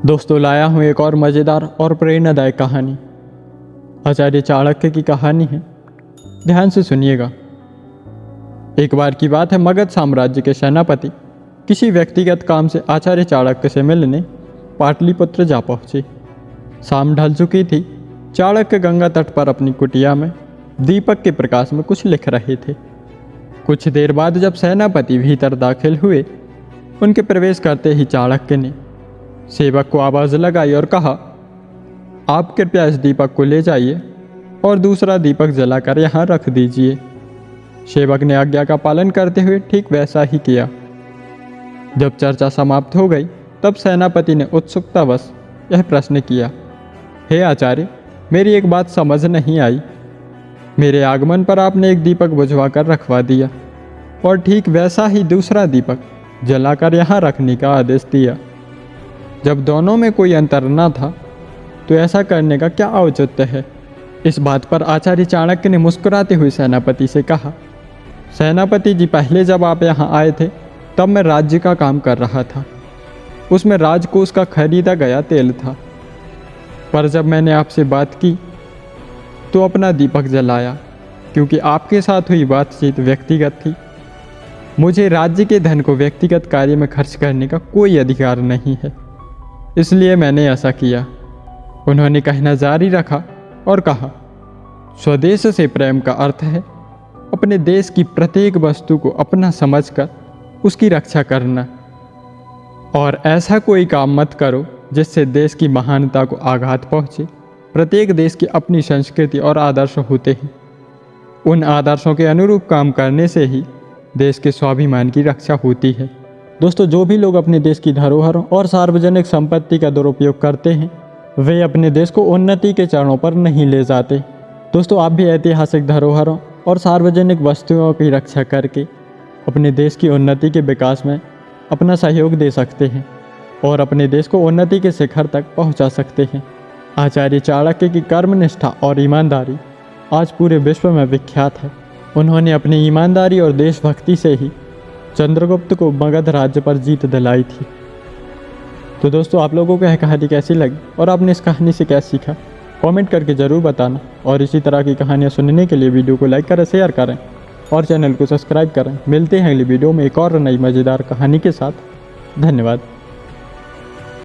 दोस्तों, लाया हूँ एक और मज़ेदार और प्रेरणादायक कहानी। आचार्य चाणक्य की कहानी है। ध्यान से सुनिएगा। एक बार की बात है, मगध साम्राज्य के सेनापति किसी व्यक्तिगत काम से आचार्य चाणक्य से मिलने पाटलिपुत्र जा पहुँचे। शाम ढल चुकी थी। चाणक्य गंगा तट पर अपनी कुटिया में दीपक के प्रकाश में कुछ लिख रहे थे। कुछ देर बाद जब सेनापति भीतर दाखिल हुए, उनके प्रवेश करते ही चाणक्य ने सेवक को आवाज़ लगाई और कहा, आप कृपया इस दीपक को ले जाइए और दूसरा दीपक जलाकर यहाँ रख दीजिए। सेवक ने आज्ञा का पालन करते हुए ठीक वैसा ही किया। जब चर्चा समाप्त हो गई, तब सेनापति ने उत्सुकतावश यह प्रश्न किया, हे आचार्य, मेरी एक बात समझ नहीं आई। मेरे आगमन पर आपने एक दीपक बुझवाकर रखवा दिया और ठीक वैसा ही दूसरा दीपक जलाकर यहाँ रखने का आदेश दिया। जब दोनों में कोई अंतर न था, तो ऐसा करने का क्या औचित्य है? इस बात पर आचार्य चाणक्य ने मुस्कुराते हुए सेनापति से कहा, सेनापति जी, पहले जब आप यहाँ आए थे तब मैं राज्य का काम कर रहा था। उसमें राजकोष का खरीदा गया तेल था। पर जब मैंने आपसे बात की तो अपना दीपक जलाया, क्योंकि आपके साथ हुई बातचीत व्यक्तिगत थी। मुझे राज्य के धन को व्यक्तिगत कार्य में खर्च करने का कोई अधिकार नहीं है, इसलिए मैंने ऐसा किया। उन्होंने कहना जारी रखा और कहा, स्वदेश से प्रेम का अर्थ है अपने देश की प्रत्येक वस्तु को अपना समझकर उसकी रक्षा करना, और ऐसा कोई काम मत करो जिससे देश की महानता को आघात पहुँचे। प्रत्येक देश की अपनी संस्कृति और आदर्श होते हैं। उन आदर्शों के अनुरूप काम करने से ही देश के स्वाभिमान की रक्षा होती है। दोस्तों, जो भी लोग अपने देश की धरोहरों और सार्वजनिक संपत्ति का दुरुपयोग करते हैं, वे अपने देश को उन्नति के चरणों पर नहीं ले जाते। दोस्तों, आप भी ऐतिहासिक धरोहरों और सार्वजनिक वस्तुओं की रक्षा करके अपने देश की उन्नति के विकास में अपना सहयोग दे सकते हैं और अपने देश को उन्नति के शिखर तक पहुंचा सकते हैं। आचार्य चाणक्य की कर्मनिष्ठा और ईमानदारी आज पूरे विश्व में विख्यात है। उन्होंने अपनी ईमानदारी और देशभक्ति से ही चंद्रगुप्त को मगध राज्य पर जीत दिलाई थी। तो दोस्तों, आप लोगों को यह कहानी कैसी लगी और आपने इस कहानी से क्या सीखा, कमेंट करके ज़रूर बताना। और इसी तरह की कहानियाँ सुनने के लिए वीडियो को लाइक करें, शेयर करें और चैनल को सब्सक्राइब करें। मिलते हैं अगली वीडियो में एक और नई मज़ेदार कहानी के साथ। धन्यवाद।